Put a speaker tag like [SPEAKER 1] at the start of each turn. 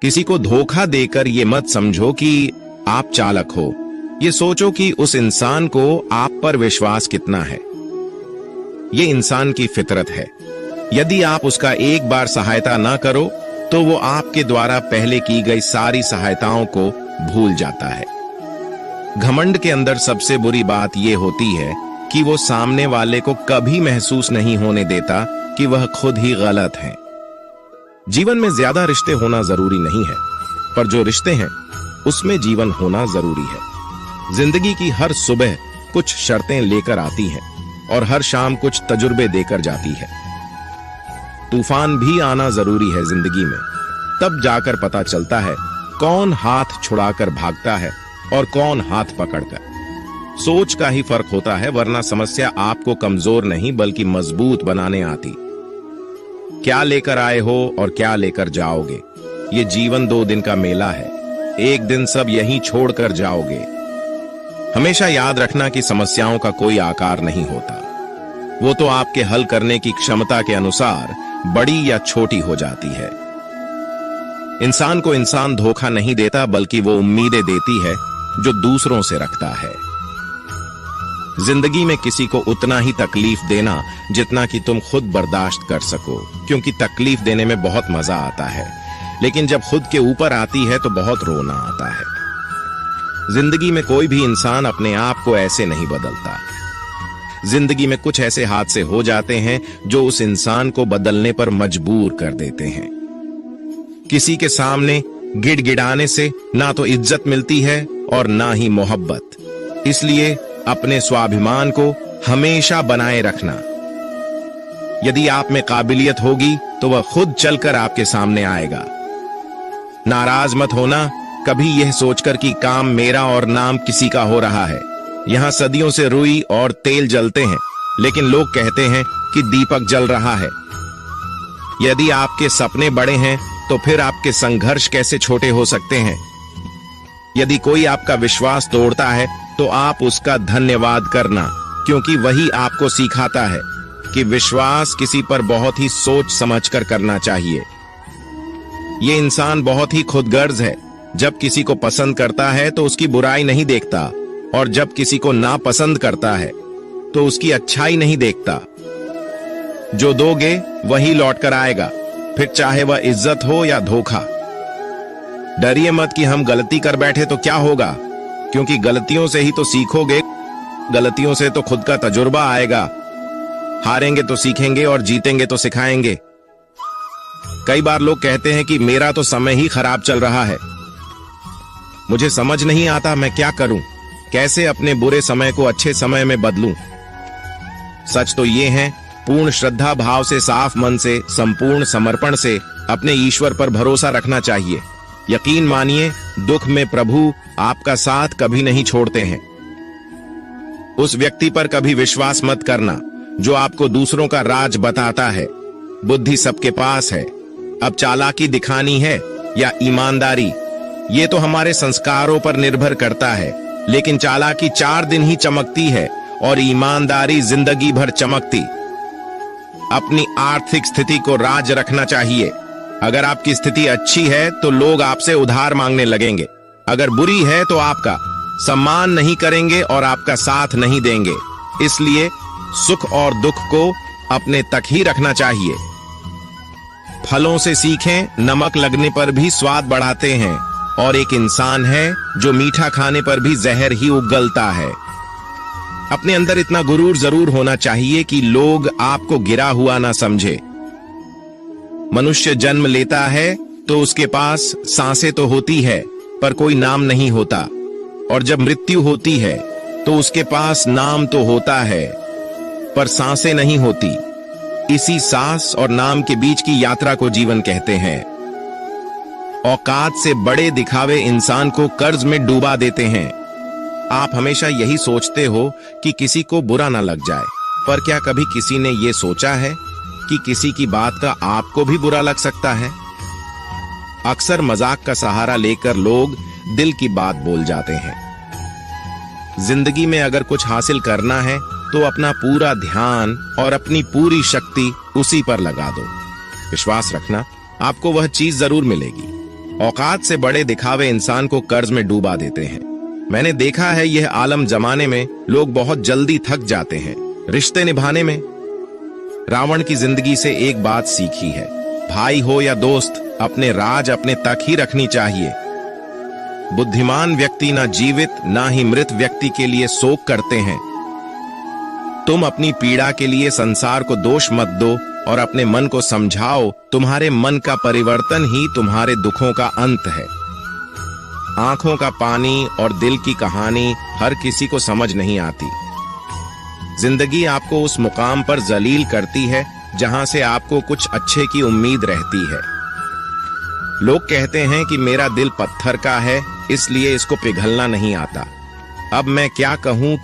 [SPEAKER 1] किसी को धोखा देकर ये मत समझो कि आप चालाक हो। ये सोचो कि उस इंसान को आप पर विश्वास कितना है। ये इंसान की फितरत है। यदि आप उसका एक बार सहायता ना करो तो वो आपके द्वारा पहले की गई सारी सहायताओं को भूल जाता है। घमंड के अंदर सबसे बुरी बात यह होती है कि वो सामने वाले को कभी महसूस नहीं होने देता कि वह खुद ही गलत है। जीवन में ज्यादा रिश्ते होना जरूरी नहीं है, पर जो रिश्ते हैं उसमें जीवन होना जरूरी है। जिंदगी की हर सुबह कुछ शर्तें लेकर आती है और हर शाम कुछ तजुर्बे देकर जाती है। तूफान भी आना जरूरी है जिंदगी में, तब जाकर पता चलता है कौन हाथ छुड़ाकर भागता है और कौन हाथ पकड़कर। सोच का ही फर्क होता है, वरना समस्या आपको कमजोर नहीं बल्कि मजबूत बनाने आती। क्या लेकर आए हो और क्या लेकर जाओगे, ये जीवन 2 दिन का मेला है। एक दिन सब यहीं छोड़कर जाओगे। हमेशा याद रखना कि समस्याओं का कोई आकार नहीं होता, वो तो आपके हल करने की क्षमता के अनुसार बड़ी या छोटी हो जाती है। इंसान को इंसान धोखा नहीं देता, बल्कि वो उम्मीदें देती है जो दूसरों से रखता है। जिंदगी में किसी को उतना ही तकलीफ देना जितना कि तुम खुद बर्दाश्त कर सको, क्योंकि तकलीफ देने में बहुत मजा आता है, लेकिन जब खुद के ऊपर आती है तो बहुत रोना आता है। जिंदगी में कोई भी इंसान अपने आप को ऐसे नहीं बदलता। जिंदगी में कुछ ऐसे हादसे हो जाते हैं जो उस इंसान को बदलने पर मजबूर कर देते हैं। किसी के सामने गिड़गिड़ाने से ना तो इज्जत मिलती है और ना ही मोहब्बत। इसलिए अपने स्वाभिमान को हमेशा बनाए रखना। यदि आप में काबिलियत होगी तो वह खुद चलकर आपके सामने आएगा। नाराज मत होना कभी यह सोचकर कि काम मेरा और नाम किसी का हो रहा है। यहां सदियों से रुई और तेल जलते हैं, लेकिन लोग कहते हैं कि दीपक जल रहा है। यदि आपके सपने बड़े हैं तो फिर आपके संघर्ष कैसे छोटे हो सकते हैं। यदि कोई आपका विश्वास तोड़ता है तो आप उसका धन्यवाद करना, क्योंकि वही आपको सिखाता है कि विश्वास किसी पर बहुत ही सोच समझकर करना चाहिए। ये इंसान बहुत ही खुदगर्ज है। जब किसी को पसंद करता है तो उसकी बुराई नहीं देखता, और जब किसी को नापसंद करता है तो उसकी अच्छाई नहीं देखता। जो दोगे वही लौट कर आएगा, फिर चाहे वह इज्जत हो या धोखा। डरिए मत कि हम गलती कर बैठे तो क्या होगा, क्योंकि गलतियों से ही तो सीखोगे। गलतियों से तो खुद का तजुर्बा आएगा। हारेंगे तो सीखेंगे और जीतेंगे तो सिखाएंगे। कई बार लोग कहते हैं कि मेरा तो समय ही खराब चल रहा है। मुझे समझ नहीं आता मैं क्या करूं, कैसे अपने बुरे समय को अच्छे समय में बदलूं। सच तो ये है, पूर्ण श्रद्धा भाव से, साफ मन से, संपूर्ण समर्पण से अपने ईश्वर पर भरोसा रखना चाहिए। यकीन मानिए, दुख में प्रभु आपका साथ कभी नहीं छोड़ते हैं। उस व्यक्ति पर कभी विश्वास मत करना जो आपको दूसरों का राज बताता है। बुद्धि सबके पास है, अब चालाकी दिखानी है या ईमानदारी, ये तो हमारे संस्कारों पर निर्भर करता है। लेकिन चालाकी 4 दिन ही चमकती है और ईमानदारी जिंदगी भर चमकती। अपनी आर्थिक स्थिति को राज रखना चाहिए। अगर आपकी स्थिति अच्छी है तो लोग आपसे उधार मांगने लगेंगे। अगर बुरी है तो आपका सम्मान नहीं करेंगे और आपका साथ नहीं देंगे। इसलिए सुख और दुख को अपने तक ही रखना चाहिए। फलों से सीखें, नमक लगने पर भी स्वाद बढ़ाते हैं, और एक इंसान है जो मीठा खाने पर भी जहर ही उगलता है। अपने अंदर इतना गुरूर जरूर होना चाहिए कि लोग आपको गिरा हुआ ना समझे। मनुष्य जन्म लेता है तो उसके पास सांसें तो होती है पर कोई नाम नहीं होता, और जब मृत्यु होती है तो उसके पास नाम तो होता है पर सांसें नहीं होती। इसी सांस और नाम के बीच की यात्रा को जीवन कहते हैं। औकात से बड़े दिखावे इंसान को कर्ज में डूबा देते हैं। आप हमेशा यही सोचते हो कि किसी को बुरा ना लग जाए, पर क्या कभी किसी ने यह सोचा है कि किसी की बात का आपको भी बुरा लग सकता है? अक्सर मजाक का सहारा लेकर लोग दिल की बात बोल जाते हैं। जिंदगी में अगर कुछ हासिल करना है तो अपना पूरा ध्यान और अपनी पूरी शक्ति उसी पर लगा दो। विश्वास रखना, आपको वह चीज जरूर मिलेगी। औकात से बड़े दिखावे इंसान को कर्ज में डूबा देते हैं। मैंने देखा है यह आलम जमाने में लोग बहुत जल्दी थक जाते हैं रिश्ते निभाने में। रावण की जिंदगी से एक बात सीखी है, भाई हो या दोस्त, अपने राज अपने तक ही रखनी चाहिए। बुद्धिमान व्यक्ति ना जीवित ना ही मृत व्यक्ति के लिए शोक करते हैं। तुम अपनी पीड़ा के लिए संसार को दोष मत दो और अपने मन को समझाओ, तुम्हारे मन का परिवर्तन ही तुम्हारे दुखों का अंत है। आंखों का पानी और दिल की कहानी हर किसी को समझ नहीं आती। जिंदगी आपको उस मुकाम पर जलील करती है जहां से आपको कुछ अच्छे की उम्मीद रहती है। लोग कहते हैं कि मेरा दिल पत्थर का है, इसलिए इसको पिघलना नहीं आता। अब मैं क्या कहूं कि